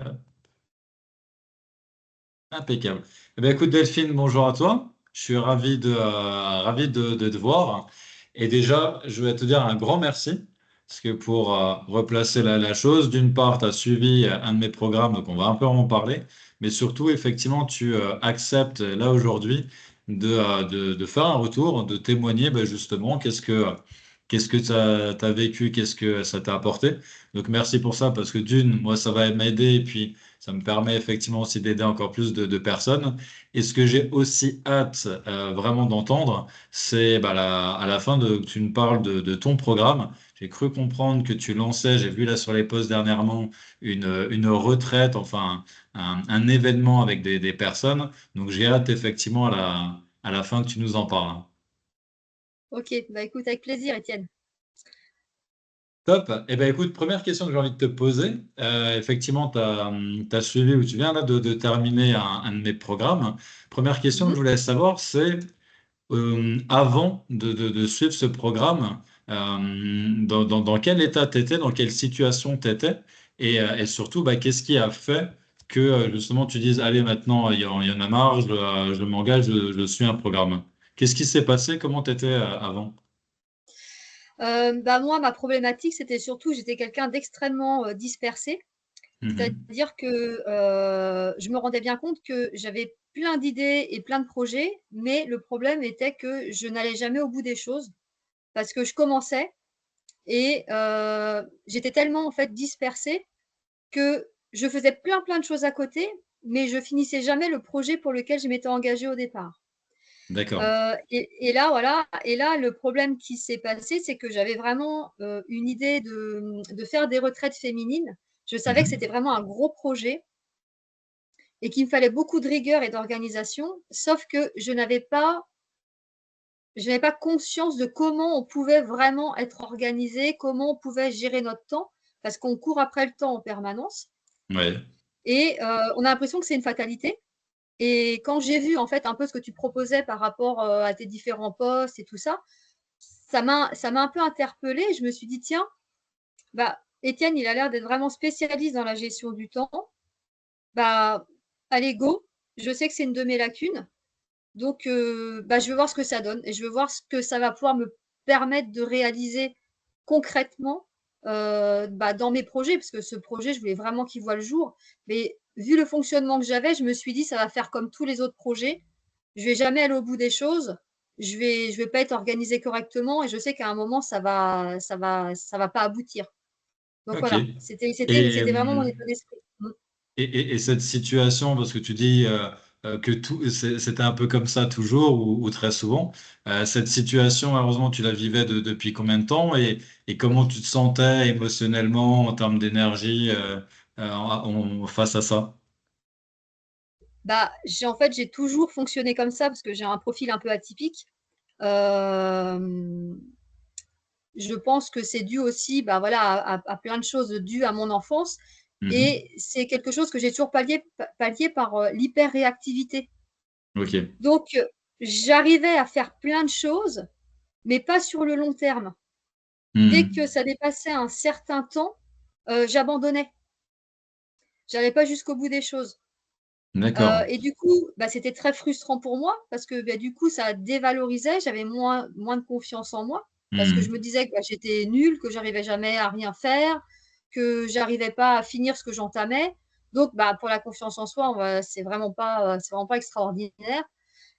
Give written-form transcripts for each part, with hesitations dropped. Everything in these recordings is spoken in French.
Euh, Impeccable. Eh bien, écoute, Delphine, bonjour à toi. Je suis ravi de te voir. Et déjà, je vais te dire un grand merci. Parce que pour replacer la chose, d'une part, tu as suivi un de mes programmes, donc on va un peu en parler. Mais surtout, effectivement, tu acceptes là aujourd'hui de faire un retour, de témoigner justement qu'est-ce que tu as vécu, qu'est-ce que ça t'a apporté. Donc merci pour ça, parce que d'une, moi, ça va m'aider. Et puis, ça me permet effectivement aussi d'aider encore plus de personnes. Et ce que j'ai aussi hâte vraiment d'entendre, c'est à la fin que tu me parles de ton programme. J'ai cru comprendre que tu lançais, j'ai vu là sur les posts dernièrement, une retraite, enfin un événement avec des personnes. Donc j'ai hâte effectivement à la fin que tu nous en parles. Ok, bah écoute, avec plaisir, Étienne. Top. Eh ben, écoute, première question que j'ai envie de te poser. Effectivement, tu as suivi ou tu viens là de terminer un de mes programmes. Première question que je Mhm. voulais savoir, c'est avant de suivre ce programme, dans quel état tu étais, dans quelle situation tu étais, et surtout, qu'est-ce qui a fait que justement tu dises, allez, maintenant, il y en a marre, je m'engage, je suis un programme. Qu'est-ce qui s'est passé? Comment tu étais avant? Bah moi, ma problématique, c'était surtout, j'étais quelqu'un d'extrêmement dispersé. Mhm. C'est-à-dire que je me rendais bien compte que j'avais plein d'idées et plein de projets, mais le problème était que je n'allais jamais au bout des choses parce que je commençais et j'étais tellement en fait dispersée que je faisais plein de choses à côté, mais je finissais jamais le projet pour lequel je m'étais engagée au départ. D'accord. Et là, voilà, et là, le problème qui s'est passé, c'est que j'avais vraiment une idée de faire des retraites féminines. Je savais que c'était Mhm. vraiment un gros projet et qu'il me fallait beaucoup de rigueur et d'organisation, sauf que je n'avais pas conscience de comment on pouvait vraiment être organisé, comment on pouvait gérer notre temps, parce qu'on court après le temps en permanence. Ouais. Et on a l'impression que c'est une fatalité. Et quand j'ai vu en fait un peu ce que tu proposais par rapport à tes différents postes et tout ça, ça m'a un peu interpellée. Je me suis dit, tiens, bah, Étienne, il a l'air d'être vraiment spécialiste dans la gestion du temps. Bah, allez, go. Je sais que c'est une de mes lacunes. Donc, bah, je vais voir ce que ça donne et je vais voir ce que ça va pouvoir me permettre de réaliser concrètement bah, dans mes projets, parce que ce projet, je voulais vraiment qu'il voit le jour. Mais vu le fonctionnement que j'avais, je me suis dit, ça va faire comme tous les autres projets. Je vais jamais aller au bout des choses. Je vais pas être organisée correctement et je sais qu'à un moment, ça va pas aboutir. Donc Ok. voilà, c'était, c'était, Et, c'était vraiment mon état d'esprit. Mm. et cette situation, parce que tu dis que c'était un peu comme ça toujours ou très souvent, cette situation, malheureusement, tu la vivais depuis combien de temps et comment tu te sentais émotionnellement en termes d'énergie face à ça? Bah, en fait, j'ai toujours fonctionné comme ça parce que j'ai un profil un peu atypique. Euh, je pense que c'est dû aussi bah, voilà, à plein de choses dues à mon enfance. Mhm. Et c'est quelque chose que j'ai toujours pallié par l'hyper-réactivité. Ok. Donc, j'arrivais à faire plein de choses, mais pas sur le long terme. Dès que Mhm. ça dépassait un certain temps, j'abandonnais. J'allais pas jusqu'au bout des choses. D'accord. Et du coup, bah, c'était très frustrant pour moi parce que bah, du coup, ça dévalorisait. J'avais moins de confiance en moi parce que je me Mhm. disais que bah, j'étais nulle, que j'arrivais jamais à rien faire, que j'arrivais pas à finir ce que j'entamais. Donc, bah, pour la confiance en soi, c'est vraiment pas extraordinaire.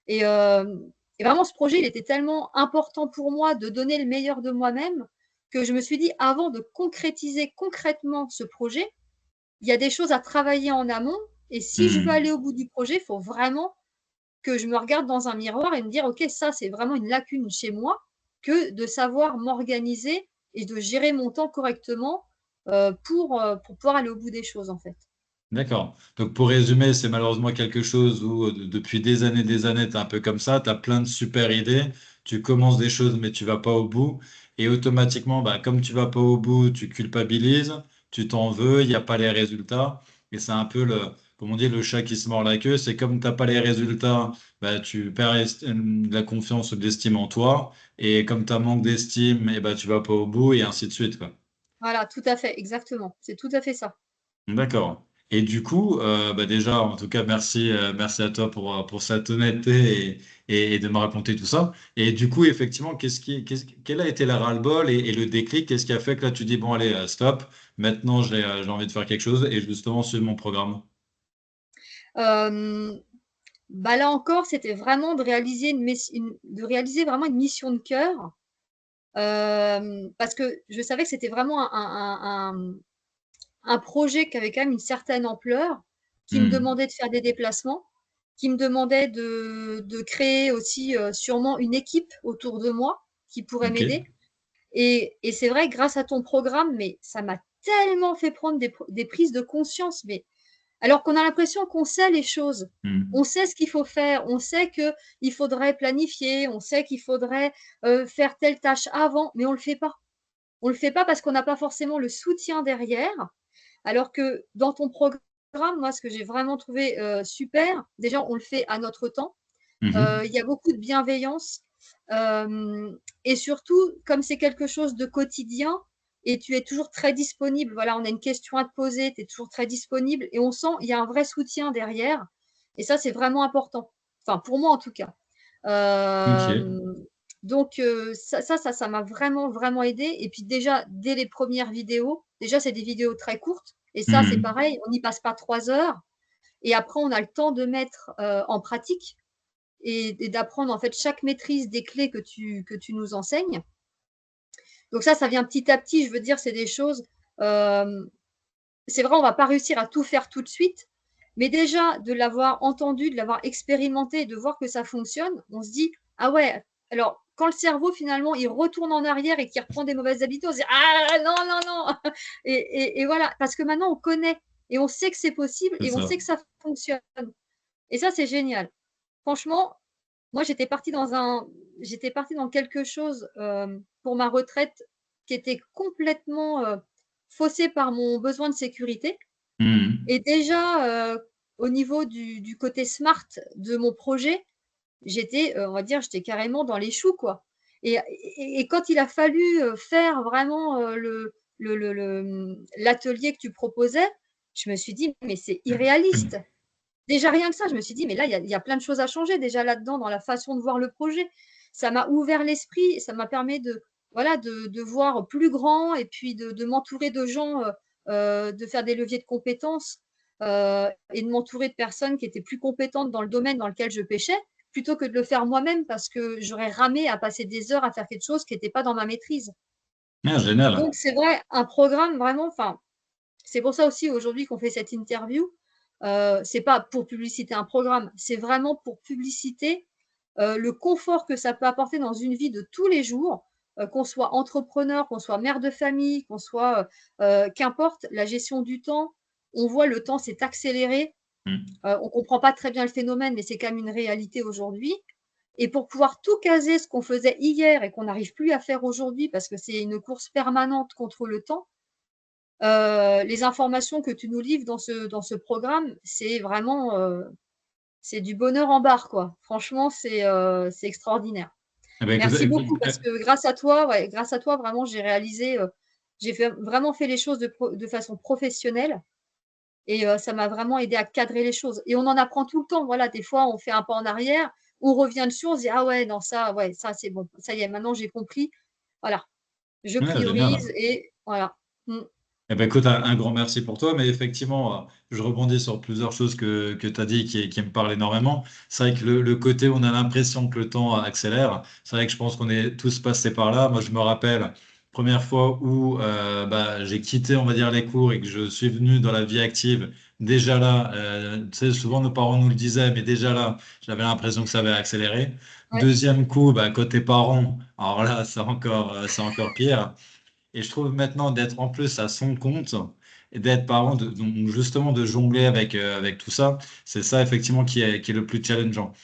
Et, euh, et vraiment, ce projet, il était tellement important pour moi de donner le meilleur de moi-même que je me suis dit, avant de concrétiser concrètement ce projet, il y a des choses à travailler en amont. Et si je veux aller Mhm. au bout du projet, il faut vraiment que je me regarde dans un miroir et me dire, OK, ça, c'est vraiment une lacune chez moi, que de savoir m'organiser et de gérer mon temps correctement pour pouvoir aller au bout des choses, en fait. D'accord. Donc pour résumer, c'est malheureusement quelque chose où depuis des années, tu es un peu comme ça, tu as plein de super idées, tu commences des choses mais tu vas pas au bout et automatiquement, comme tu vas pas au bout, tu culpabilises, tu t'en veux, il n'y a pas les résultats et c'est un peu comme on dit, le chat qui se mord la queue, c'est comme t'as pas les résultats, tu perds la confiance ou de l'estime en toi et comme tu as manque d'estime, et tu vas pas au bout et ainsi de suite, quoi. Voilà, tout à fait, exactement. C'est tout à fait ça. D'accord. Et du coup, bah déjà, en tout cas, merci à toi pour cette honnêteté et de me raconter tout ça. Et du coup, effectivement, quel a été le ras-le-bol et le déclic? Qu'est-ce qui a fait que là, tu dis, bon, allez, stop, maintenant, j'ai envie de faire quelque chose et justement suivre mon programme. Euh, Bah là encore, c'était vraiment de réaliser, de réaliser vraiment une mission de cœur, parce que je savais que c'était vraiment un projet qui avait quand même une certaine ampleur, qui me Hmm. demandait de faire des déplacements, qui me demandait de créer aussi sûrement une équipe autour de moi qui pourrait Ok. m'aider. Et c'est vrai, grâce à ton programme, mais ça m'a tellement fait prendre des prises de conscience, mais alors qu'on a l'impression qu'on sait les choses. Hmm. On sait ce qu'il faut faire, on sait qu'il faudrait planifier, on sait qu'il faudrait faire telle tâche avant, mais on ne le fait pas. On ne le fait pas parce qu'on n'a pas forcément le soutien derrière. Alors que dans ton programme, moi, ce que j'ai vraiment trouvé super, déjà, on le fait à notre temps. Mhm. Il y a beaucoup de bienveillance. Et surtout, comme c'est quelque chose de quotidien, et tu es toujours très disponible, voilà, on a une question à te poser, tu es toujours très disponible, et on sent il y a un vrai soutien derrière. Et ça, c'est vraiment important. Enfin, pour moi en tout cas. Ok. Euh, donc, ça m'a vraiment, vraiment aidé. Et puis déjà, dès les premières vidéos, déjà, c'est des vidéos très courtes. Et ça, c'est Hmm. pareil, on n'y passe pas 3 heures. Et après, on a le temps de mettre en pratique et d'apprendre en fait chaque maîtrise des clés que tu nous enseignes. Donc ça vient petit à petit, je veux dire, c'est des choses. euh, c'est vrai, on va pas réussir à tout faire tout de suite, mais déjà de l'avoir entendu, de l'avoir expérimenté, de voir que ça fonctionne, on se dit, ah ouais, alors quand le cerveau finalement il retourne en arrière et qu'il reprend des mauvaises habitudes, on se dit, ah non, non, non. Et voilà, parce que maintenant on connaît et on sait que c'est possible C'est et on ça. sait que ça fonctionne. Et ça, c'est génial. Franchement, moi, j'étais partie dans quelque chose pour ma retraite qui était complètement faussé par mon besoin de sécurité. Hmm. Et déjà, au niveau du côté smart de mon projet, on va dire, j'étais carrément dans les choux, quoi. Et quand il a fallu faire vraiment l'atelier que tu proposais, je me suis dit, mais c'est irréaliste. Déjà, rien que ça, je me suis dit, mais là, il y a plein de choses à changer déjà là-dedans, dans la façon de voir le projet. Ça m'a ouvert l'esprit, ça m'a permis voilà, de voir plus grand et puis de m'entourer de gens, de faire des leviers de compétences et de m'entourer de personnes qui étaient plus compétentes dans le domaine dans lequel je pêchais, plutôt que de le faire moi-même parce que j'aurais ramé à passer des heures à faire quelque chose qui n'était pas dans ma maîtrise. Ah, génial. Donc, c'est vrai, un programme vraiment, enfin, c'est pour ça aussi aujourd'hui qu'on fait cette interview. C'est pas pour publiciter un programme, c'est vraiment pour publiciter le confort que ça peut apporter dans une vie de tous les jours, qu'on soit entrepreneur, qu'on soit mère de famille, qu'on soit qu'importe, la gestion du temps. On voit le temps s'est accéléré. Hmm. On ne comprend pas très bien le phénomène, mais c'est quand même une réalité aujourd'hui. Et pour pouvoir tout caser, ce qu'on faisait hier et qu'on n'arrive plus à faire aujourd'hui parce que c'est une course permanente contre le temps, les informations que tu nous livres dans ce programme, c'est vraiment c'est du bonheur en barre, quoi. Franchement, c'est extraordinaire. Eh ben, écoute, Merci beaucoup parce que grâce à toi, ouais, grâce à toi, vraiment, j'ai réalisé, vraiment fait les choses de façon professionnelle et ça m'a vraiment aidé à cadrer les choses. Et on en apprend tout le temps. Voilà, des fois, on fait un pas en arrière, on revient dessus, on se dit, ah ouais, ça, c'est bon. Ça y est, maintenant, j'ai compris. Voilà, je ouais, priorise génial. et voilà. Mm. Eh ben, écoute, un grand merci pour toi, mais effectivement, je rebondis sur plusieurs choses que tu as dit qui me parlent énormément. C'est vrai que le côté où on a l'impression que le temps accélère, c'est vrai que je pense qu'on est tous passés par là. Moi, je me rappelle, première fois où bah, j'ai quitté, on va dire, les cours et que je suis venu dans la vie active, déjà là, tu sais, souvent nos parents nous le disaient, mais déjà là, j'avais l'impression que ça avait accéléré. Ouais. Deuxième coup, bah, côté parents, alors là, c'est encore pire. Et je trouve maintenant d'être en plus à son compte et d'être parent, donc justement de jongler avec tout ça, c'est ça effectivement qui est le plus challengeant.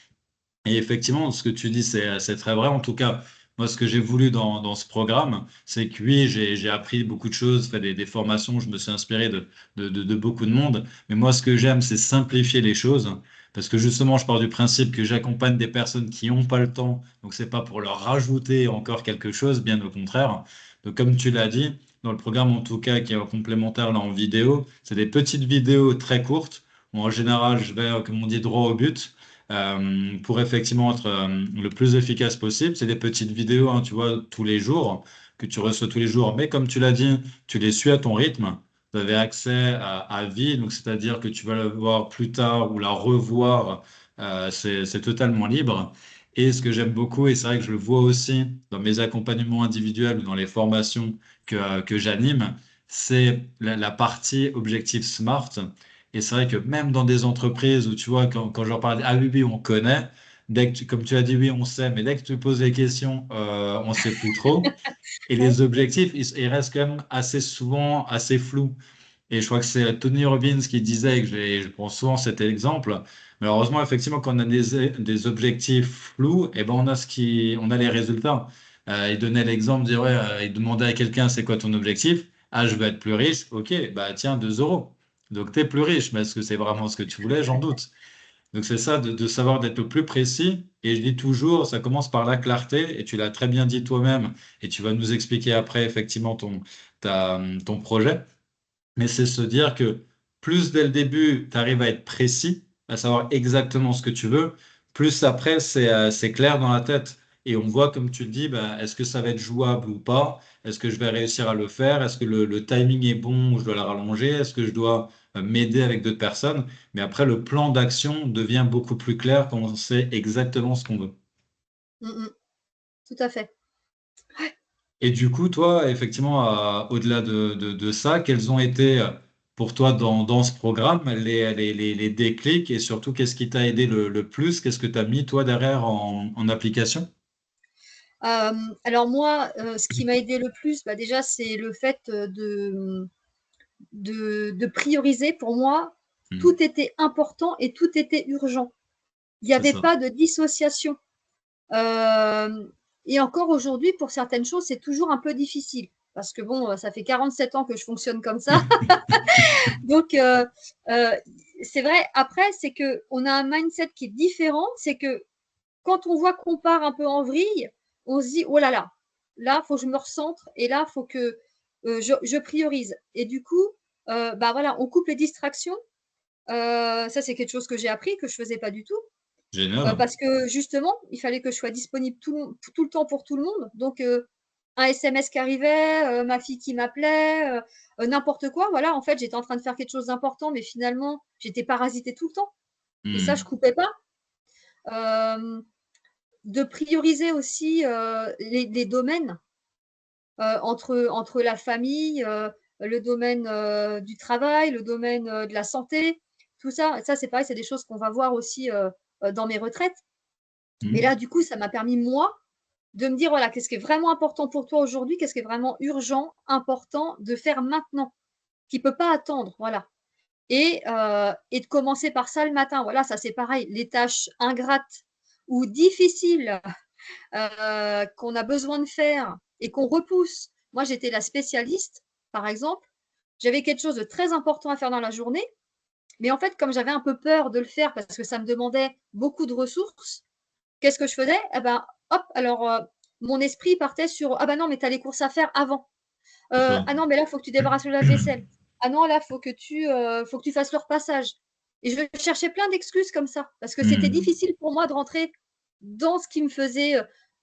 Et effectivement, ce que tu dis, c'est très vrai. En tout cas, moi, ce que j'ai voulu dans ce programme, c'est que oui, j'ai appris beaucoup de choses, fait des formations, je me suis inspiré de beaucoup de monde. Mais moi, ce que j'aime, c'est simplifier les choses. Parce que justement, je pars du principe que j'accompagne des personnes qui n'ont pas le temps. Donc, c'est pas pour leur rajouter encore quelque chose, bien au contraire. Donc, comme tu l'as dit, dans le programme en tout cas, qui est complémentaire là en vidéo. C'est des petites vidéos très courtes, où en général, je vais, comme on dit, droit au but, pour effectivement être le plus efficace possible. C'est des petites vidéos, hein, tu vois, tous les jours, que tu reçois tous les jours. Mais comme tu l'as dit, tu les suis à ton rythme. Vous avez accès à vie, donc c'est-à-dire que tu vas la voir plus tard ou la revoir, c'est totalement libre. Et ce que j'aime beaucoup, et c'est vrai que je le vois aussi dans mes accompagnements individuels ou dans les formations que j'anime, c'est la partie objectif SMART. Et c'est vrai que même dans des entreprises où tu vois, quand je leur parle, ah oui, oui, on connaît, comme tu as dit, oui, on sait, mais dès que tu poses des questions, on ne sait plus trop. Et Ouais. les objectifs, ils restent quand même assez souvent assez flous. Et je crois que c'est Tony Robbins qui disait, et que je prends souvent cet exemple, malheureusement, effectivement, quand on a des objectifs flous, eh ben on a les résultats. Il donnait l'exemple, il ouais, il demandait à quelqu'un, c'est quoi ton objectif? Ah, je veux être plus riche. Ok, bah tiens, 2 euros. Donc, tu es plus riche, mais est-ce que c'est vraiment ce que tu voulais? J'en doute. Donc, c'est ça, de savoir d'être le plus précis. Et je dis toujours, ça commence par la clarté, et tu l'as très bien dit toi-même, et tu vas nous expliquer après, effectivement, ton projet. Mais c'est se dire que plus dès le début, tu arrives à être précis, à savoir exactement ce que tu veux, plus après, c'est clair dans la tête. Et on voit, comme tu le dis, bah, est-ce que ça va être jouable ou pas? Est-ce que je vais réussir à le faire? Est-ce que le timing est bon ou je dois la rallonger? Est-ce que je dois m'aider avec d'autres personnes? Mais après, le plan d'action devient beaucoup plus clair quand on sait exactement ce qu'on veut. Mm, mm. Tout à fait. Et du coup, toi, effectivement, au-delà de ça, quels ont été pour toi dans ce programme les déclics et surtout qu'est-ce qui t'a aidé le plus? Qu'est-ce que tu as mis toi derrière en application? Alors moi, ce qui m'a aidé le plus, bah, déjà, c'est le fait de prioriser. Pour moi, Hmm, tout était important et tout était urgent. Il n'y c'est avait ça. pas de dissociation. Euh, et encore aujourd'hui, pour certaines choses, c'est toujours un peu difficile. Parce que bon, ça fait 47 ans que je fonctionne comme ça. Donc, euh, c'est vrai, après, c'est qu'on a un mindset qui est différent. C'est que quand on voit qu'on part un peu en vrille, on se dit, oh là, il faut que je me recentre et là, il faut que je priorise. Et du coup, bah voilà, on coupe les distractions. Ça, c'est quelque chose que j'ai appris, que je ne faisais pas du tout. Génial. Parce que justement, il fallait que je sois disponible tout le temps pour tout le monde. Donc, un SMS qui arrivait, ma fille qui m'appelait, n'importe quoi. Voilà, en fait, j'étais en train de faire quelque chose d'important, mais finalement, j'étais parasitée tout le temps. Et ça, je ne Hmm, coupais pas. Euh, de prioriser aussi les domaines entre la famille, le domaine du travail, le domaine de la santé, tout ça. Ça, c'est pareil, c'est des choses qu'on va voir aussi dans mes retraites. Mais hmm, là, du coup, ça m'a permis, moi, de me dire, voilà, qu'est-ce qui est vraiment important pour toi aujourd'hui, qu'est-ce qui est vraiment urgent, important de faire maintenant, qui ne peut pas attendre, voilà. Et de commencer par ça le matin. Voilà, ça c'est pareil, les tâches ingrates ou difficiles qu'on a besoin de faire et qu'on repousse. Moi, j'étais la spécialiste, par exemple. J'avais quelque chose de très important à faire dans la journée, mais en fait, comme j'avais un peu peur de le faire parce que ça me demandait beaucoup de ressources, qu'est-ce que je faisais? Eh ben, hop, alors mon esprit partait sur ah ben non, mais tu as les courses à faire avant. c'est ça. Ah non, mais là, il faut que tu débarrasses le lave-vaisselle. Ah non, là, faut que tu fasses le repassage. Et je cherchais plein d'excuses comme ça parce que c'était Hmm, difficile pour moi de rentrer dans ce qui me faisait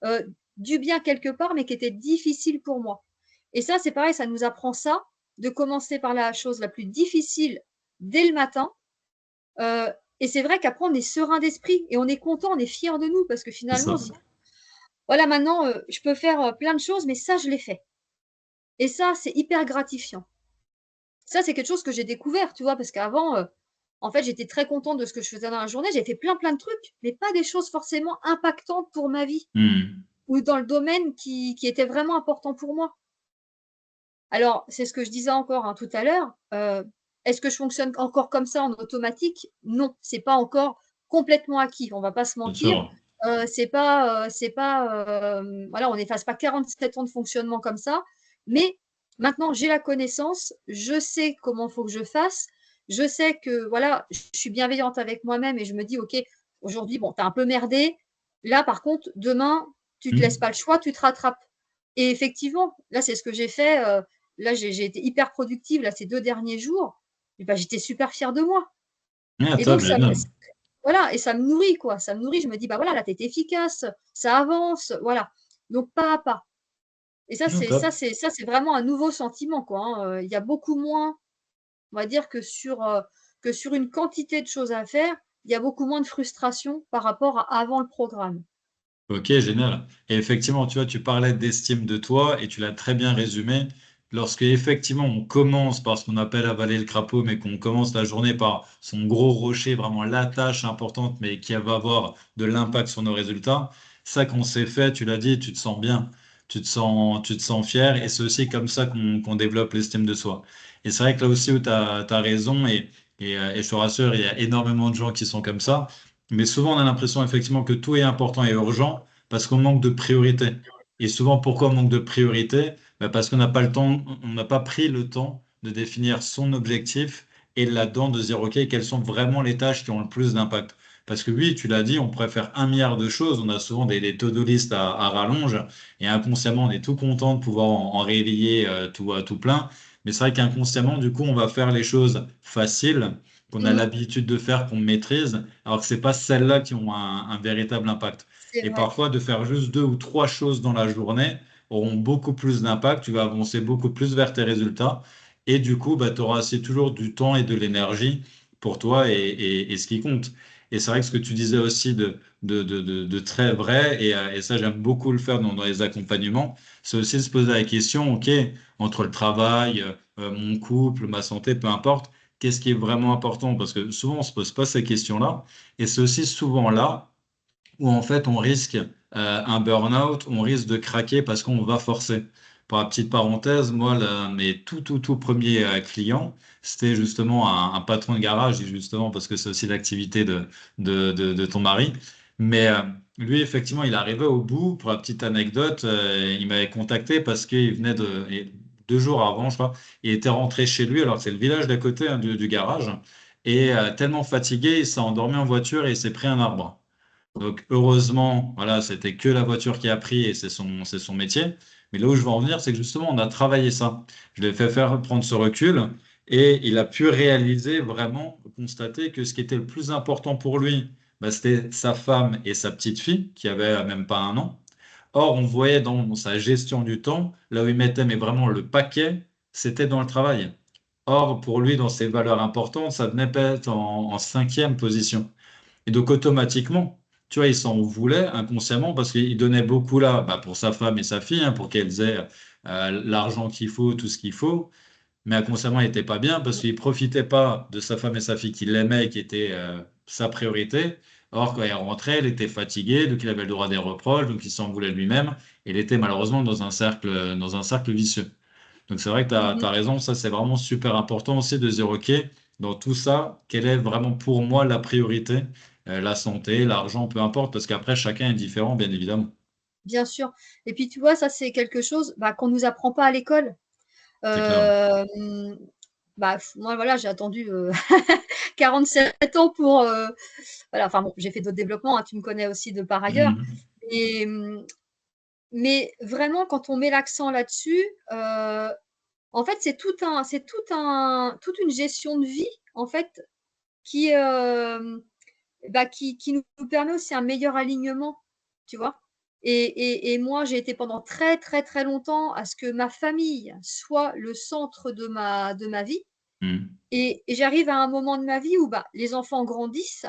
euh, du bien quelque part, mais qui était difficile pour moi. Et ça, c'est pareil, ça nous apprend ça, de commencer par la chose la plus difficile dès le matin. Euh, et c'est vrai qu'après, on est serein d'esprit et on est content, on est fier de nous parce que c'est finalement, on ça. se dit, voilà, maintenant, je peux faire plein de choses, mais ça, je l'ai fait. Et ça, c'est hyper gratifiant. Ça, c'est quelque chose que j'ai découvert, tu vois, parce qu'avant, en fait, j'étais très contente de ce que je faisais dans la journée. J'ai fait plein de trucs, mais pas des choses forcément impactantes pour ma vie Hmm, ou dans le domaine qui était vraiment important pour moi. Alors, c'est ce que je disais encore hein, tout à l'heure. Est-ce que je fonctionne encore comme ça en automatique? Non, c'est pas encore complètement acquis. On va pas se bien mentir. sûr. Voilà, on n'efface pas 47 ans de fonctionnement comme ça. Mais maintenant, j'ai la connaissance. Je sais comment il faut que je fasse. Je sais que voilà, je suis bienveillante avec moi-même et je me dis, OK, aujourd'hui, bon, tu as un peu merdé. Là, par contre, demain, tu te laisses Hmm, pas le choix, tu te rattrapes. Et effectivement, là, c'est ce que j'ai fait. là, j'ai été hyper productive là, ces 2 derniers jours, et bah, j'étais super fière de moi. Ah, Et top, donc ça me génial. voilà, et ça me nourrit quoi, ça me nourrit. Je me dis: «Bah, voilà, là, tu es efficace, ça avance», voilà. Donc pas à pas. Et ça, Ah, c'est ça top. c'est ça, c'est vraiment un nouveau sentiment quoi, hein, il y a beaucoup moins, on va dire que sur une quantité de choses à faire, il y a beaucoup moins de frustration par rapport à avant le programme. Ok, génial. Et effectivement, tu vois, tu parlais d'estime de toi et tu l'as très bien résumé. Lorsque effectivement on commence par ce qu'on appelle avaler le crapaud, mais qu'on commence la journée par son gros rocher, vraiment la tâche importante, mais qui va avoir de l'impact sur nos résultats, ça qu'on s'est fait, tu l'as dit, tu te sens bien, tu te sens fier, et c'est aussi comme ça qu'on développe l'estime de soi. Et c'est vrai que là aussi où tu as raison, et je te rassure, il y a énormément de gens qui sont comme ça. Mais souvent, on a l'impression effectivement que tout est important et urgent parce qu'on manque de priorité. Et souvent, pourquoi on manque de priorité? Ben, parce qu'on n'a pas le temps, on n'a pas pris le temps de définir son objectif et là-dedans de se dire, OK, quelles sont vraiment les tâches qui ont le plus d'impact? Parce que oui, tu l'as dit, on pourrait faire un milliard de choses. On a souvent des to-do list à rallonge et inconsciemment, on est tout content de pouvoir en réveiller tout plein. Mais c'est vrai qu'inconsciemment, du coup, on va faire les choses faciles qu'on a Mmh, l'habitude de faire, qu'on maîtrise, alors que c'est pas celles-là qui ont un véritable impact. c'est Et vrai. parfois, de faire juste deux ou trois choses dans la journée auront beaucoup plus d'impact, tu vas avancer beaucoup plus vers tes résultats, et du coup, bah, tu auras assez toujours du temps et de l'énergie pour toi et ce qui compte. Et c'est vrai que ce que tu disais aussi de très vrai, et ça j'aime beaucoup le faire dans les accompagnements, c'est aussi de se poser la question, OK, entre le travail, mon couple, ma santé, peu importe, qu'est-ce qui est vraiment important? Parce que souvent, on ne se pose pas ces questions-là. Et c'est aussi souvent là où, en fait, on risque un burn-out, on risque de craquer parce qu'on va forcer. Pour la petite parenthèse, moi, mes tout premiers clients, c'était justement un patron de garage, et justement parce que c'est aussi l'activité de ton mari. Mais lui, effectivement, il arrivait au bout. Pour la petite anecdote, il m'avait contacté parce qu'il venait et 2 jours avant, je crois, il était rentré chez lui, alors que c'est le village d'à côté hein, du garage, et tellement fatigué, il s'est endormi en voiture et il s'est pris un arbre. Donc heureusement, voilà, c'était que la voiture qui a pris et c'est son métier. Mais là où je veux en venir, c'est que justement, on a travaillé ça. Je l'ai fait faire prendre ce recul et il a pu réaliser vraiment, constater que ce qui était le plus important pour lui, bah, c'était sa femme et sa petite fille qui avait même pas 1 an. Or, on voyait dans sa gestion du temps, là où il mettait mais vraiment le paquet, c'était dans le travail. Or, pour lui, dans ses valeurs importantes, ça venait peut-être en cinquième position. Et donc automatiquement, tu vois, il s'en voulait inconsciemment parce qu'il donnait beaucoup là bah, pour sa femme et sa fille, hein, pour qu'elles aient l'argent qu'il faut, tout ce qu'il faut. Mais inconsciemment, il n'était pas bien parce qu'il profitait pas de sa femme et sa fille qu'il aimait, qui était sa priorité. Or, quand il rentrait, il était fatigué, donc il avait le droit des reproches, donc il s'en voulait lui-même. Et il était malheureusement dans un cercle vicieux. Donc c'est vrai que tu as Mmh. raison, ça c'est vraiment super important aussi de se dire, OK, dans tout ça, quelle est vraiment pour moi la priorité? La santé, l'argent, peu importe, parce qu'après chacun est différent, bien évidemment. Bien sûr. Et puis tu vois, ça c'est quelque chose, bah, qu'on nous apprend pas à l'école. C'est clair. Hem, Bah, moi voilà, j'ai attendu, 47 ans pour, voilà, enfin bon, j'ai fait d'autres développements, hein, tu me connais aussi de par ailleurs. Mhm. Et mais vraiment quand on met l'accent là-dessus, en fait, toute une gestion de vie, en fait, qui, bah, qui nous permet aussi un meilleur alignement, tu vois? Et moi, j'ai été pendant très, très, très longtemps à ce que ma famille soit le centre de ma vie. Mhm. Et j'arrive à un moment de ma vie où, bah, les enfants grandissent,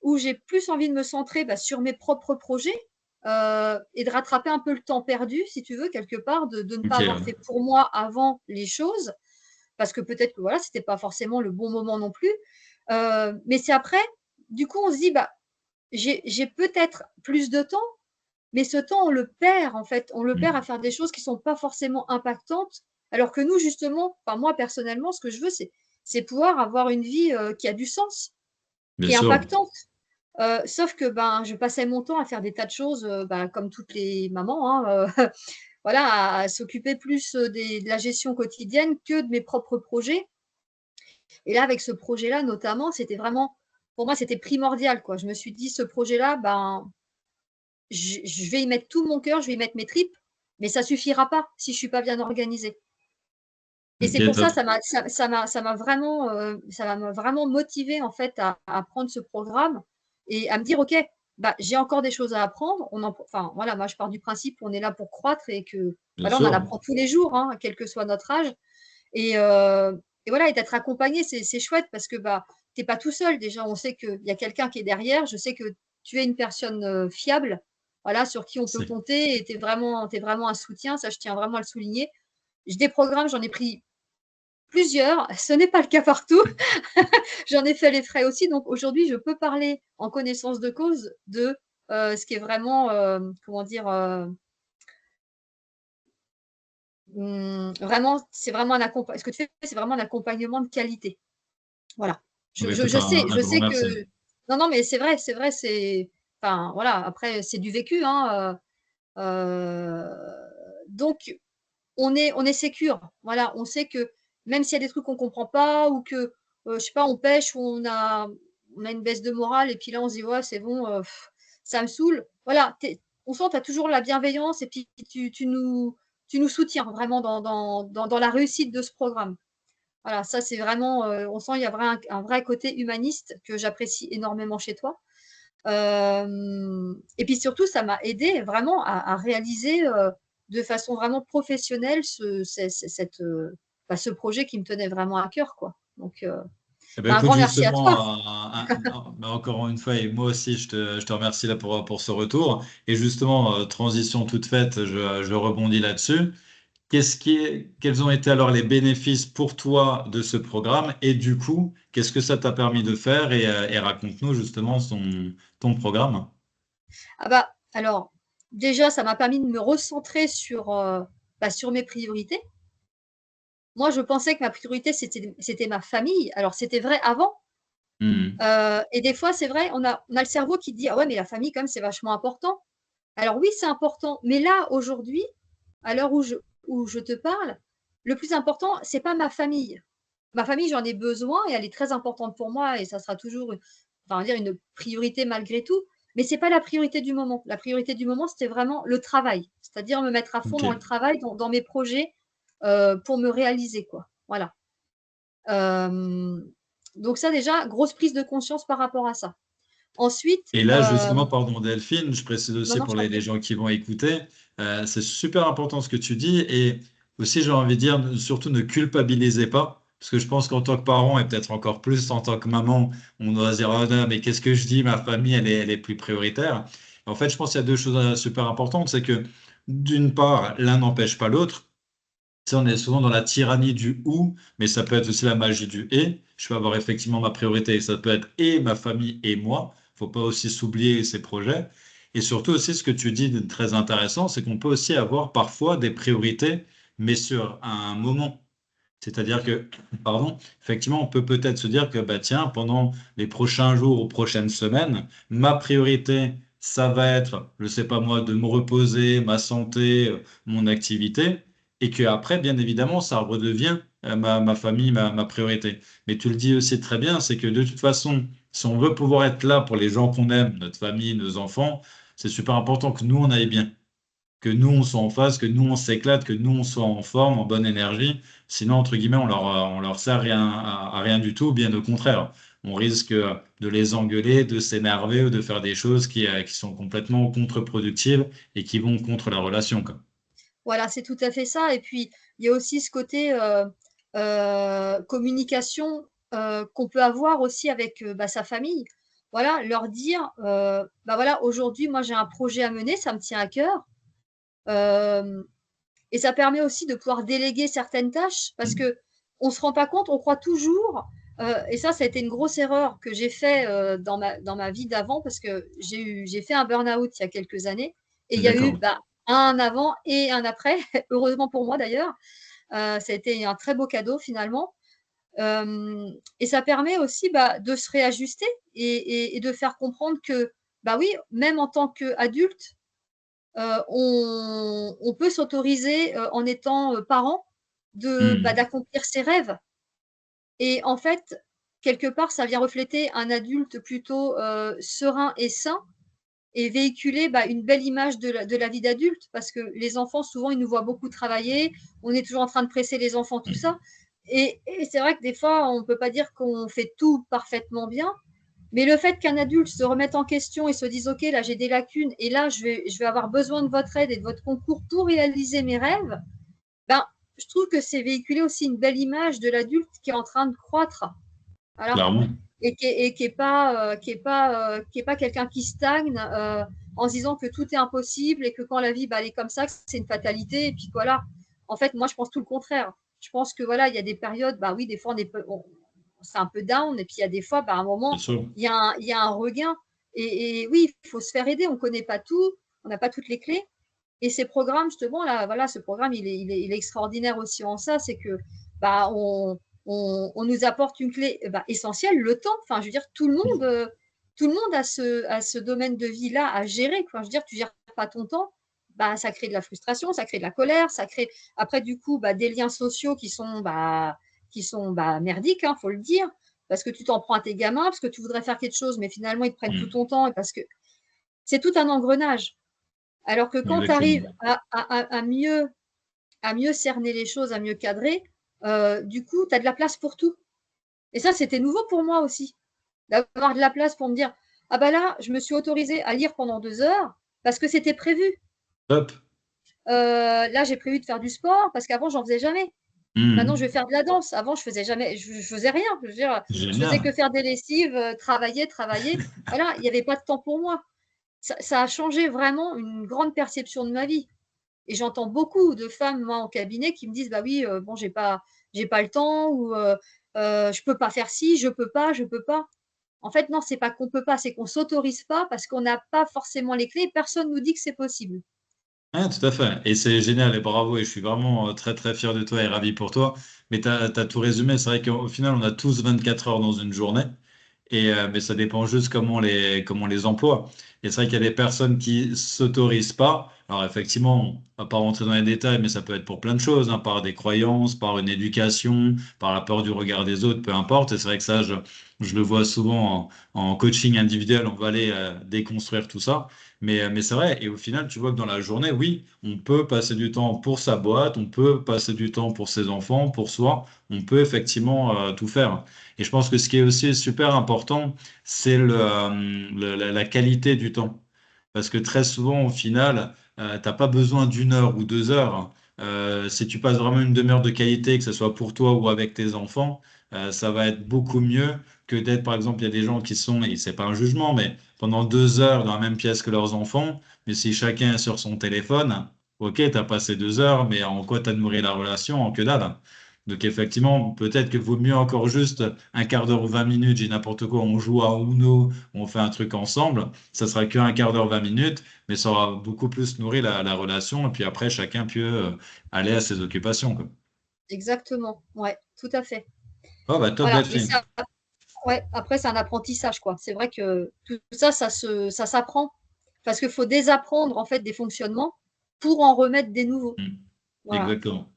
où j'ai plus envie de me centrer, bah, sur mes propres projets, et de rattraper un peu le temps perdu, si tu veux, quelque part, de ne Ok, pas avoir ouais. fait pour moi avant les choses, parce que peut-être que, voilà, c'était pas forcément le bon moment non plus. Mais c'est après, du coup, on se dit: «Bah, j'ai peut-être plus de temps, mais ce temps, on le perd, en fait. On le perd à Mhm. faire des choses qui sont pas forcément impactantes, alors que nous, justement, enfin, moi, personnellement, ce que je veux, c'est pouvoir avoir une vie, qui a du sens, Bien qui est sûr. impactante. Sauf que, ben, je passais mon temps à faire des tas de choses, bah, comme toutes les mamans, hein, voilà, à s'occuper plus, de la gestion quotidienne que de mes propres projets. Et là, avec ce projet-là, notamment, c'était vraiment pour moi, c'était primordial, quoi. Je me suis dit: «Ce projet-là, ben, je vais y mettre tout mon cœur, je vais y mettre mes tripes, mais ça suffira pas si je suis pas bien organisée». Et Ok, c'est pour ça, top. ça m'a vraiment motivé en fait à prendre ce programme et à me dire, OK, bah, j'ai encore des choses à apprendre. Enfin, voilà, moi je pars du principe qu'on est là pour croître et que Bien voilà, on en sûr. apprend tous les jours, hein, quel que soit notre âge. Et, voilà, et d'être accompagné, c'est chouette parce que bah, t'es pas tout seul. Déjà, on sait qu'il y a quelqu'un qui est derrière. Je sais que tu es une personne fiable, voilà, sur qui on peut C'est- compter et t'es vraiment un soutien. Ça, je tiens vraiment à le souligner. J'ai des programmes, j'en ai pris plusieurs. Ce n'est pas le cas partout. J'en ai fait les frais aussi. Donc aujourd'hui, je peux parler en connaissance de cause de ce qui est vraiment, comment dire, vraiment, c'est vraiment un accompagnement. Ce que tu fais, c'est vraiment un accompagnement de qualité. Voilà. Bon, bah, écoute, un Je grand sais que merci. non, non, mais c'est vrai, enfin, voilà, après, c'est du vécu, hein, donc on est sécure. Voilà, on sait que même s'il y a des trucs qu'on comprend pas ou que, je sais pas, on pêche ou on a une baisse de morale et puis là, on se dit: «Ouais, c'est bon, ça me saoule». Voilà, on sent tu as toujours la bienveillance et puis tu nous soutiens vraiment dans la réussite de ce programme. Voilà, ça c'est vraiment, on sent il y a un vrai côté humaniste que j'apprécie énormément chez toi. Et puis surtout, ça m'a aidé vraiment à réaliser, de façon vraiment professionnelle ce projet qui me tenait vraiment à cœur, quoi. Donc, Eh ben, bah, un écoute, grand merci à toi. justement, bah, encore une fois, et moi aussi, je te remercie là pour ce retour. Et justement, transition toute faite, je rebondis là-dessus. Quels ont été alors les bénéfices pour toi de ce programme? Et du coup, qu'est-ce que ça t'a permis de faire? Et raconte-nous justement ton programme. Ah bah, alors, déjà, ça m'a permis de me recentrer bah, sur mes priorités. Moi, je pensais que ma priorité, c'était ma famille. Alors, c'était vrai avant, Hmm. et des fois, c'est vrai, on a le cerveau qui dit: «Ah ouais, mais la famille, quand même, c'est vachement important». Alors oui, c'est important, mais là, aujourd'hui, à l'heure où je te parle, le plus important, c'est pas ma famille. Ma famille, j'en ai besoin et elle est très importante pour moi et ça sera toujours, enfin, on va dire une priorité malgré tout, mais c'est pas la priorité du moment. La priorité du moment, c'était vraiment le travail, c'est-à-dire me mettre à fond Ok. dans le travail, dans mes projets, pour me réaliser, quoi. Voilà. Hem, donc ça déjà, grosse prise de conscience par rapport à ça. Ensuite, Et là, justement, pardon Delphine, je précise non, aussi non, je pour t'en les prie. gens qui vont écouter, c'est super important ce que tu dis. Et aussi, j'ai envie de dire, surtout ne culpabilisez pas. Parce que je pense qu'en tant que parent, et peut-être encore plus en tant que maman, on doit se dire, oh non, mais qu'est-ce que je dis, ma famille, elle est plus prioritaire. En fait, je pense qu'il y a deux choses super importantes. C'est que d'une part, l'un n'empêche pas l'autre. Tu sais, on est souvent dans la tyrannie du ou, mais ça peut être aussi la magie du et. Je peux avoir effectivement ma priorité. Ça peut être et ma famille et moi. Faut pas aussi s'oublier ces projets. Et surtout aussi, ce que tu dis de très intéressant, c'est qu'on peut aussi avoir parfois des priorités, mais sur un moment. C'est-à-dire que, pardon, effectivement, on peut peut-être se dire que, bah, tiens, pendant les prochains jours ou prochaines semaines, ma priorité, ça va être, je sais pas moi, de me reposer, ma santé, mon activité, et que après, bien évidemment, ça redevient ma famille, ma priorité. Mais tu le dis aussi très bien, c'est que de toute façon, si on veut pouvoir être là pour les gens qu'on aime, notre famille, nos enfants, c'est super important que nous, on aille bien, que nous, on soit en phase, que nous, on s'éclate, que nous, on soit en forme, en bonne énergie. Sinon, entre guillemets, on leur sert à rien du tout, bien au contraire. On risque de les engueuler, de s'énerver ou de faire des choses qui sont complètement contre-productives et qui vont contre la relation, quoi. Voilà, c'est tout à fait ça et puis, il y a aussi ce côté, communication, qu'on peut avoir aussi avec, bah, sa famille. Voilà, leur dire, bah, voilà, aujourd'hui, moi, j'ai un projet à mener, ça me tient à cœur, hem et ça permet aussi de pouvoir déléguer certaines tâches parce Mm. qu'on ne se rend pas compte, on croit toujours, et ça a été une grosse erreur que j'ai fait, dans ma vie d'avant parce que j'ai fait un burn-out il y a quelques années et il y a eu, D'accord. bah, un avant et un après, heureusement pour moi d'ailleurs. Ça a été un très beau cadeau finalement, et ça permet aussi, bah, de se réajuster et de faire comprendre que, bah, oui, même en tant qu'adulte, on peut s'autoriser, en étant, parent, bah, Mm. d'accomplir ses rêves et en fait, quelque part, ça vient refléter un adulte plutôt, serein et sain et véhiculer une belle image de la vie d'adulte, parce que les enfants, souvent, ils nous voient beaucoup travailler, on est toujours en train de presser les enfants, tout ça. Et c'est vrai que des fois, on ne peut pas dire qu'on fait tout parfaitement bien, mais le fait qu'un adulte se remette en question et se dise, OK, là, j'ai des lacunes, et là, je vais avoir besoin de votre aide et de votre concours pour réaliser mes rêves, ben, je trouve que c'est véhiculer aussi une belle image de l'adulte qui est en train de croître. Voilà. Clairement. Et qui est pas, qui est pas quelqu'un qui stagne en se disant que tout est impossible et que quand la vie elle est comme ça, c'est une fatalité. Et puis voilà. En fait, moi, je pense tout le contraire. Je pense que voilà, il y a des périodes, oui, des fois, c'est un peu down, et puis il y a des fois, à un Bien moment, sûr. il y a un regain. Et oui, il faut se faire aider. On ne connaît pas tout, on n'a pas toutes les clés. Et ces programmes, justement, là, voilà, ce programme, il est extraordinaire aussi en ça, c'est que on nous apporte une clé essentielle, le temps. Enfin, je veux dire, tout le monde a ce domaine de vie-là à gérer, quoi. Je veux dire, tu gères pas ton temps, ça crée de la frustration, ça crée de la colère, ça crée après du coup des liens sociaux qui sont merdiques, hein, faut le dire, parce que tu t'en prends à tes gamins, parce que tu voudrais faire quelque chose, mais finalement ils te prennent tout ton temps, et parce que c'est tout un engrenage. Alors que quand tu arrives Exactement. à mieux cerner les choses, à mieux cadrer, du coup, tu as de la place pour tout. Et ça, c'était nouveau pour moi aussi, d'avoir de la place pour me dire, ah là, je me suis autorisée à lire pendant 2 heures parce que c'était prévu. Top. Là, j'ai prévu de faire du sport parce qu'avant, j'en faisais jamais. Maintenant, je vais faire de la danse. Avant, je faisais jamais, je faisais rien. Je veux dire, je faisais que Génial. faire des lessives, travailler. Voilà, il n'y avait pas de temps pour moi. Ça a changé vraiment une grande perception de ma vie. Et j'entends beaucoup de femmes, moi, en cabinet, qui me disent, bah oui, bon, j'ai pas le temps, ou je peux pas faire ci, je peux pas. En fait, non, c'est pas qu'on peut pas, c'est qu'on s'autorise pas parce qu'on n'a pas forcément les clés. Personne nous dit que c'est possible. Ouais, tout à fait. Et c'est génial et bravo. Et je suis vraiment très, très fier de toi et ravi pour toi. Mais tu as tout résumé. C'est vrai qu'au final, on a tous 24 heures dans une journée. Mais ça dépend juste comment on les emploie. Et c'est vrai qu'il y a des personnes qui s'autorisent pas. Alors effectivement, on va pas rentrer dans les détails, mais ça peut être pour plein de choses, hein, par des croyances, par une éducation, par la peur du regard des autres, peu importe. Et c'est vrai que ça, je le vois souvent en coaching individuel, on va aller déconstruire tout ça. Mais c'est vrai, et au final, tu vois que dans la journée, oui, on peut passer du temps pour sa boîte, on peut passer du temps pour ses enfants, pour soi, on peut effectivement tout faire. Et je pense que ce qui est aussi super important, c'est la qualité du temps. Parce que très souvent, au final, t'as pas besoin d'une heure ou 2 heures, hein. Si tu passes vraiment une demi-heure de qualité, que ce soit pour toi ou avec tes enfants, ça va être beaucoup mieux que d'être, par exemple, il y a des gens qui sont, et c'est pas un jugement, mais pendant 2 heures dans la même pièce que leurs enfants, mais si chacun est sur son téléphone, ok, t'as passé 2 heures, mais en quoi t'as nourri la relation? En que dalle. Donc effectivement, peut-être que vaut mieux encore juste un quart d'heure ou 20 minutes, j'ai n'importe quoi, on joue à Uno, on fait un truc ensemble, ça sera qu'un quart d'heure, 20 minutes, mais ça aura beaucoup plus nourri la relation, et puis après, chacun peut aller à ses occupations, quoi. Exactement. Ouais, tout à fait. Oh bah top Voilà. Mais Delphine. ça, ouais, après, c'est un apprentissage, quoi. C'est vrai que tout ça, ça s'apprend. Parce qu'il faut désapprendre, en fait, des fonctionnements pour en remettre des nouveaux. Hmm. Voilà. Exactement.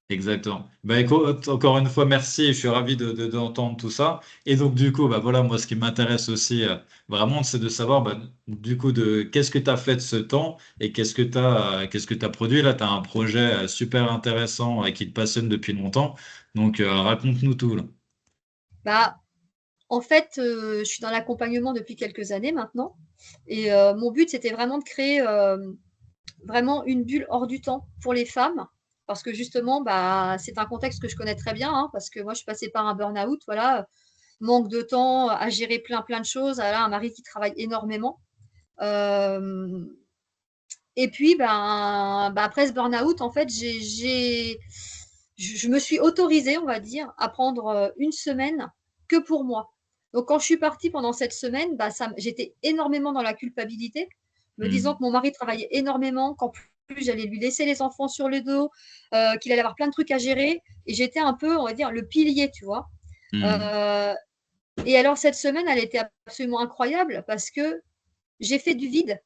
Exactement. Bah, écoute, encore une fois, merci. Je suis ravi d'entendre tout ça. Et donc, du coup, bah, voilà, moi, ce qui m'intéresse aussi, vraiment, c'est de savoir, bah, du coup, qu'est-ce que tu as fait de ce temps et qu'est-ce que tu produit. Là, tu as un projet super intéressant et qui te passionne depuis longtemps. Donc, raconte-nous tout, là. Bah, en fait, je suis dans l'accompagnement depuis quelques années maintenant. Et mon but, c'était vraiment de créer vraiment une bulle hors du temps pour les femmes. Parce que justement, c'est un contexte que je connais très bien, hein, parce que moi, je suis passée par un burn-out, voilà, manque de temps à gérer plein de choses, voilà, un mari qui travaille énormément. Euh, et puis, après ce burn-out, en fait, je me suis autorisée, on va dire, à prendre une semaine que pour moi. Donc, quand je suis partie pendant cette semaine, j'étais énormément dans la culpabilité, me disant Hmm. que mon mari travaillait énormément, qu'en plus, j'allais lui laisser les enfants sur le dos, qu'il allait avoir plein de trucs à gérer. Et j'étais un peu, on va dire, le pilier, tu vois. Hmm. Euh, et alors, cette semaine, elle était absolument incroyable parce que j'ai fait du vide.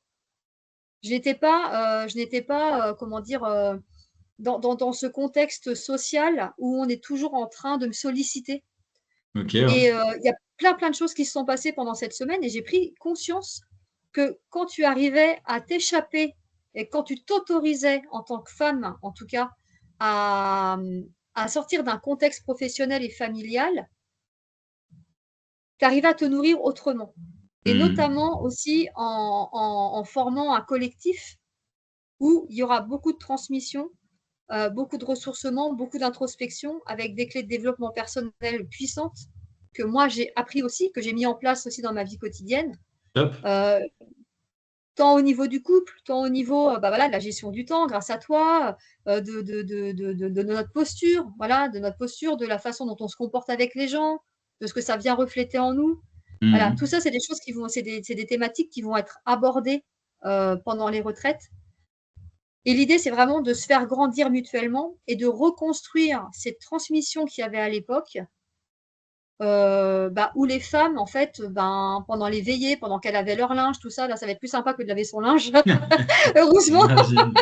Je n'étais pas comment dire, dans ce contexte social où on est toujours en train de me solliciter. Ok, ouais. Et il y a plein de choses qui se sont passées pendant cette semaine et j'ai pris conscience que quand tu arrivais à t'échapper et quand tu t'autorisais en tant que femme, en tout cas, à, à sortir d'un contexte professionnel et familial, tu arrivais à te nourrir autrement. Et Hmm. notamment aussi en formant un collectif où il y aura beaucoup de transmission, beaucoup de ressourcement, beaucoup d'introspection avec des clés de développement personnel puissantes que moi j'ai appris aussi, que j'ai mis en place aussi dans ma vie quotidienne. Top. Euh, Tant au niveau du couple, tant au niveau bah voilà, de la gestion du temps, grâce à toi, de notre posture, voilà, de notre posture, de la façon dont on se comporte avec les gens, de ce que ça vient refléter en nous. Voilà, tout Hmm. ça, c'est des choses qui vont, c'est des thématiques qui vont être abordées pendant les retraites. Et l'idée, c'est vraiment de se faire grandir mutuellement et de reconstruire cette transmission qu'il y avait à l'époque, bah, où les femmes, en fait, ben, pendant les veillées, pendant qu'elles avaient leur linge, tout ça, là, ça va être plus sympa que de laver son linge, heureusement, J'imagine.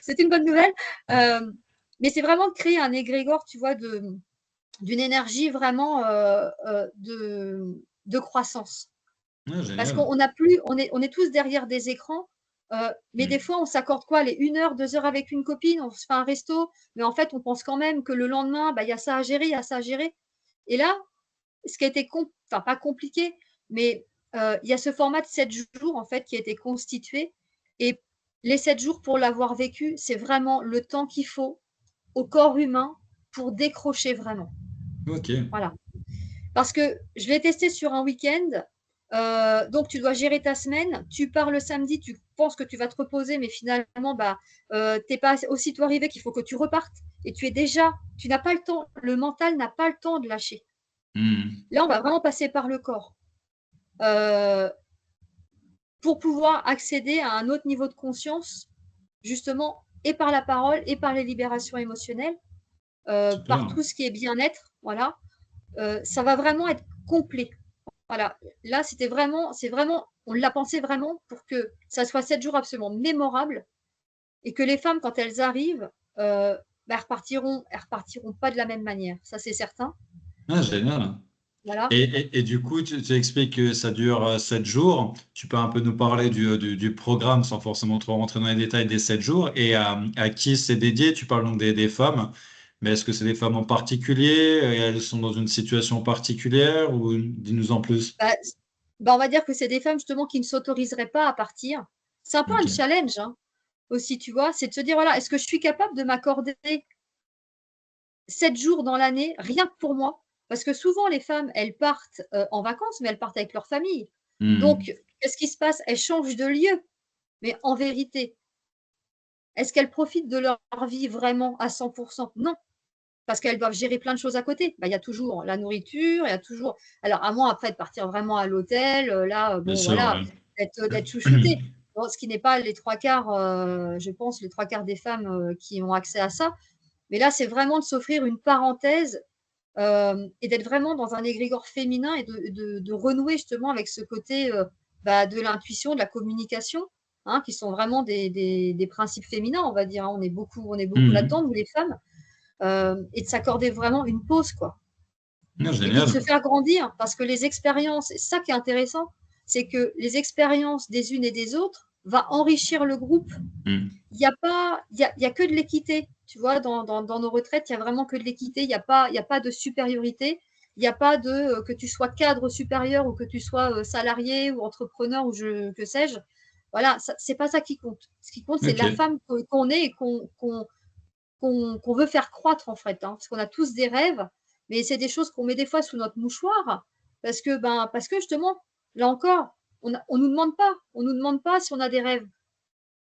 c'est une bonne nouvelle. Mais c'est vraiment de créer un égrégore, tu vois, d'une énergie vraiment de croissance. Ah, Parce génial. qu'on n'a plus, on est tous derrière des écrans, mais des Hmm. fois, on s'accorde quoi, les 1 heure, 2 heures avec une copine, on se fait un resto, mais en fait, on pense quand même que le lendemain, bah, il y a ça à gérer, il y a ça à gérer. Et là, ce qui a été, enfin, pas compliqué, mais il y a ce format de 7 jours, en fait, qui a été constitué. Et les 7 jours, pour l'avoir vécu, c'est vraiment le temps qu'il faut au corps humain pour décrocher vraiment. Ok. Voilà. Parce que je l'ai testé sur un week-end. Donc, tu dois gérer ta semaine. Tu pars le samedi, tu penses que tu vas te reposer, mais finalement, bah, tu n'es pas aussitôt arrivé qu'il faut que tu repartes. Et tu n'as pas le temps, le mental n'a pas le temps de lâcher. Hmm. Là, on va vraiment passer par le corps euh, pour pouvoir accéder à un autre niveau de conscience, justement, et par la parole, et par les libérations émotionnelles, par Super. tout ce qui est bien-être. Voilà. Ça va vraiment être complet. Voilà, là, c'est vraiment, on l'a pensé vraiment pour que ça soit 7 jours absolument mémorables et que les femmes, quand elles arrivent, bah, elles repartiront pas de la même manière. Ça, c'est certain. Ah, génial. Voilà. Et du coup, tu expliques que ça dure 7 jours. Tu peux un peu nous parler du programme sans forcément trop rentrer dans les détails des 7 jours. Et à qui c'est dédié? Tu parles donc des femmes, mais est-ce que c'est des femmes en particulier? Et elles sont dans une situation particulière ou dis-nous en plus. Bah, bah, on va dire que c'est des femmes justement qui ne s'autoriseraient pas à partir. C'est un peu un Ok. challenge hein, aussi, tu vois. C'est de se dire, voilà, est-ce que je suis capable de m'accorder 7 jours dans l'année, rien que pour moi? Parce que souvent, les femmes, elles partent en vacances, mais elles partent avec leur famille. Hmm. Donc, qu'est-ce qui se passe? Elles changent de lieu. Mais en vérité, est-ce qu'elles profitent de leur vie vraiment à 100%? Non, parce qu'elles doivent gérer plein de choses à côté. Bah, il y a toujours la nourriture, il y a toujours. Alors, à moins après de partir vraiment à l'hôtel, là, Bien bon, sûr, voilà, ouais. d'être chouchoutée. Bon, ce qui n'est pas les 3 quarts, je pense, les 3 quarts des femmes qui ont accès à ça. Mais là, c'est vraiment de s'offrir une parenthèse et d'être vraiment dans un égrégore féminin et de renouer justement avec ce côté bah, de l'intuition, de la communication, hein, qui sont vraiment des principes féminins, on va dire. Hein. On est beaucoup là-dedans, Hmm. nous les femmes, et de s'accorder vraiment une pause, quoi. Ah, Et puis de se génial. faire grandir, parce que les expériences, c'est ça qui est intéressant, c'est que les expériences des unes et des autres va enrichir le groupe. Hmm. Il n'y a pas, il y a que de l'équité. Tu vois, dans nos retraites, il y a vraiment que de l'équité. Il y a pas de supériorité. Il n'y a pas de que tu sois cadre supérieur ou que tu sois salarié ou entrepreneur ou que sais-je. Voilà, c'est pas ça qui compte. Ce qui compte, c'est la Ok. femme qu'on est et qu'on veut faire croître en fait. Hein, parce qu'on a tous des rêves, mais c'est des choses qu'on met des fois sous notre mouchoir parce que justement, là encore, on nous demande pas. On nous demande pas si on a des rêves.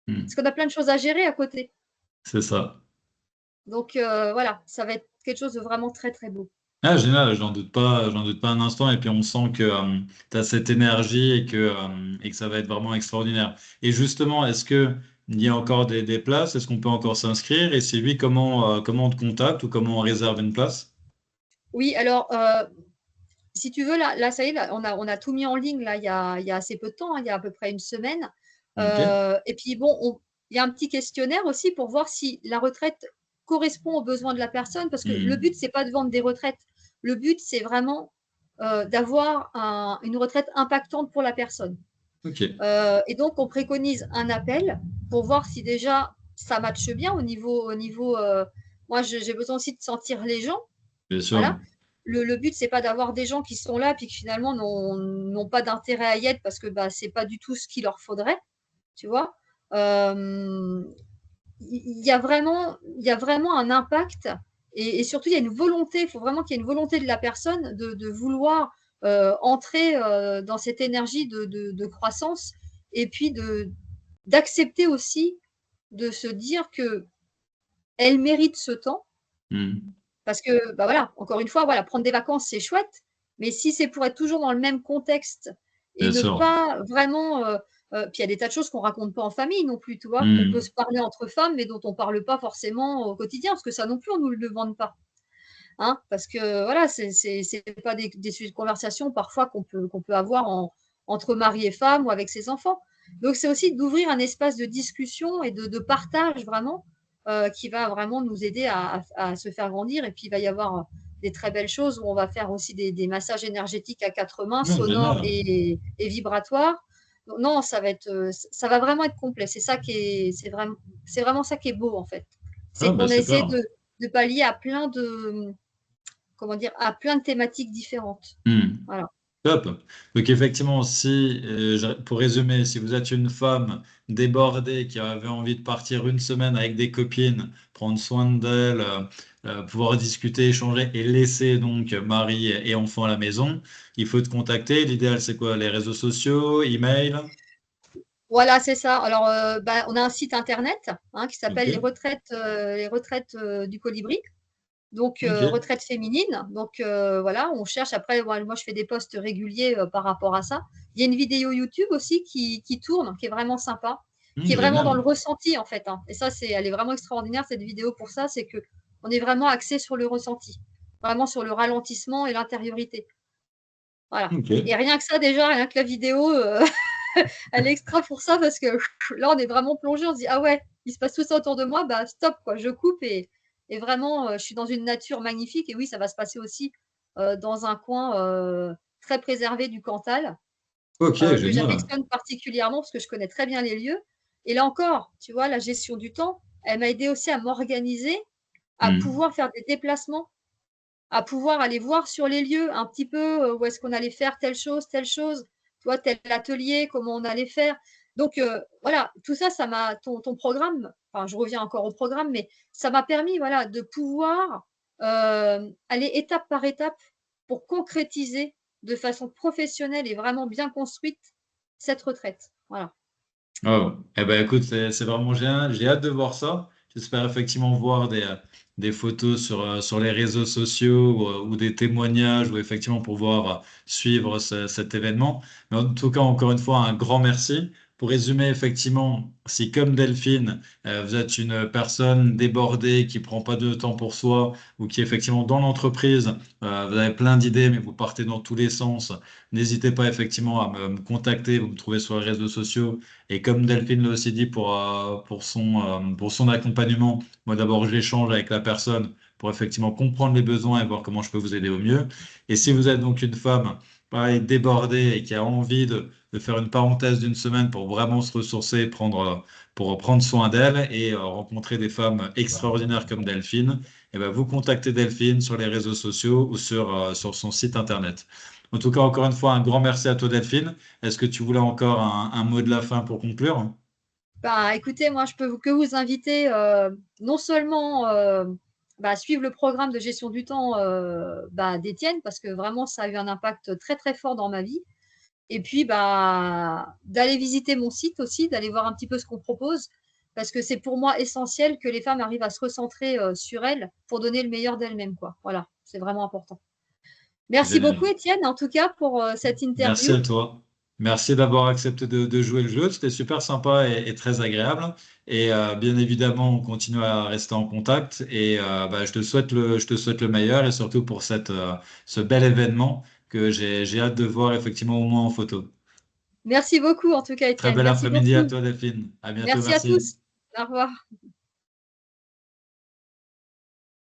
Parce Hmm. qu'on a plein de choses à gérer à côté. C'est ça. Donc voilà, ça va être quelque chose de vraiment très très beau. Ah, génial, j'en doute pas un instant. Et puis on sent que tu as cette énergie et que ça va être vraiment extraordinaire. Et justement, est-ce que il y a encore des places? Est-ce qu'on peut encore s'inscrire? Et si oui, comment on te contacte ou comment on réserve une place? Oui, alors si tu veux, là ça y est, là, on a tout mis en ligne là, il y a assez peu de temps, hein, il y a à peu près une semaine. Ok. Et puis bon, il y a un petit questionnaire aussi pour voir si la retraite correspond aux besoins de la personne, parce que le Hmm. but, c'est pas de vendre des retraites. Le but, c'est vraiment d'avoir une retraite impactante pour la personne. Ok, Et donc, on préconise un appel pour voir si déjà ça matche bien au niveau moi, j'ai besoin aussi de sentir les gens. bien sûr. Voilà. Le but, c'est pas d'avoir des gens qui sont là puis qui finalement n'ont pas d'intérêt à y être parce que bah, c'est pas du tout ce qu'il leur faudrait, tu vois. Il y a vraiment un impact et surtout il y a une volonté, il faut vraiment qu'il y ait une volonté de la personne de vouloir entrer dans cette énergie de croissance et puis d'accepter aussi de se dire que elle mérite ce temps Hmm. parce que bah voilà, encore une fois, voilà, prendre des vacances c'est chouette, mais si c'est pour être toujours dans le même contexte et Bien ne sûr. pas vraiment puis il y a des tas de choses qu'on raconte pas en famille non plus, tu vois, qu'on peut Hmm. se parler entre femmes, mais dont on parle pas forcément au quotidien, parce que ça non plus on nous le demande pas, hein, parce que voilà, c'est pas des sujets de conversation parfois qu'on peut avoir entre mari et femme ou avec ses enfants. Donc c'est aussi d'ouvrir un espace de discussion et de partage vraiment qui va vraiment nous aider à se faire grandir. Et puis il va y avoir des très belles choses où on va faire aussi des massages énergétiques à quatre mains, Ouais, sonores génial. et vibratoires. Donc, non, ça va vraiment être complet. C'est vraiment ça qui est beau en fait. Ah, C'est bah, qu'on a essayé super. de pallier à plein de, comment dire, à plein de thématiques différentes. Hmm. Voilà. Top. Donc effectivement, si, pour résumer, si vous êtes une femme débordée qui avait envie de partir une semaine avec des copines, prendre soin d'elles, pouvoir discuter, échanger et laisser donc mari et enfants à la maison, il faut te contacter. L'idéal, c'est quoi? Les réseaux sociaux, email? Voilà, c'est ça. Alors, bah, on a un site internet hein, qui s'appelle Ok. les retraites du Colibri. Donc, Ok. retraite féminine. Donc, voilà, on cherche. Après, moi, je fais des posts réguliers par rapport à ça. Il y a une vidéo YouTube aussi qui tourne, qui est vraiment sympa, qui est vraiment dans le Génial. ressenti, en fait. Hein. Et ça, elle est vraiment extraordinaire, cette vidéo, pour ça. C'est que on est vraiment axé sur le ressenti, vraiment sur le ralentissement et l'intériorité. Voilà. Et Ok. rien que ça, déjà, rien que la vidéo, elle est extra pour ça parce que là, on est vraiment plongé. On se dit, ah ouais, il se passe tout ça autour de moi, bah stop, quoi. Je coupe et vraiment, je suis dans une nature magnifique. Et oui, ça va se passer aussi dans un coin très préservé du Cantal Ok, que génial. j'affectionne particulièrement parce que je connais très bien les lieux. Et là encore, tu vois, la gestion du temps, elle m'a aidé aussi à m'organiser, à Hmm. pouvoir faire des déplacements, à pouvoir aller voir sur les lieux un petit peu où est-ce qu'on allait faire telle chose, toi, tel atelier, comment on allait faire. Donc voilà, tout ça, ton programme, enfin, je reviens encore au programme, mais ça m'a permis voilà, de pouvoir aller étape par étape pour concrétiser de façon professionnelle et vraiment bien construite cette retraite. Voilà. Oh. Eh ben, écoute, c'est vraiment génial. J'ai hâte de voir ça. J'espère effectivement voir des photos sur les réseaux sociaux ou des témoignages ou effectivement pouvoir suivre cet événement. Mais en tout cas, encore une fois, un grand merci. Pour résumer, effectivement, si comme Delphine, vous êtes une personne débordée qui prend pas de temps pour soi ou qui effectivement dans l'entreprise, vous avez plein d'idées mais vous partez dans tous les sens, n'hésitez pas effectivement à me contacter. Vous me trouvez sur les réseaux sociaux. Et comme Delphine l'a aussi dit pour son accompagnement, moi d'abord j'échange avec la personne pour effectivement comprendre les besoins et voir comment je peux vous aider au mieux. Et si vous êtes donc une femme, pareil, débordée et qui a envie de faire une parenthèse d'une semaine pour vraiment se ressourcer, pour prendre soin d'elle et rencontrer des femmes extraordinaires comme Delphine, et ben vous contactez Delphine sur les réseaux sociaux ou sur son site internet. En tout cas, encore une fois, un grand merci à toi Delphine. Est-ce que tu voulais encore un mot de la fin pour conclure? Bah, écoutez, moi, je peux que vous inviter non seulement à suivre le programme de gestion du temps bah, d'Étienne, parce que vraiment, ça a eu un impact très, très fort dans ma vie. Et puis, bah, d'aller visiter mon site aussi, d'aller voir un petit peu ce qu'on propose, parce que c'est pour moi essentiel que les femmes arrivent à se recentrer sur elles pour donner le meilleur d'elles-mêmes, quoi. Voilà, c'est vraiment important. Merci beaucoup, Génial. Étienne, en tout cas, pour cette Merci interview. à toi. Merci d'avoir accepté de jouer le jeu. C'était super sympa et très agréable. Et bien évidemment, on continue à rester en contact. Et bah, je te souhaite le meilleur et surtout pour ce bel événement que j'ai hâte de voir effectivement au moins en photo. Merci beaucoup, en tout cas, Très Étienne. bel Merci après-midi à beaucoup. toi, Delphine. À bientôt. Merci à Merci. tous. Au revoir.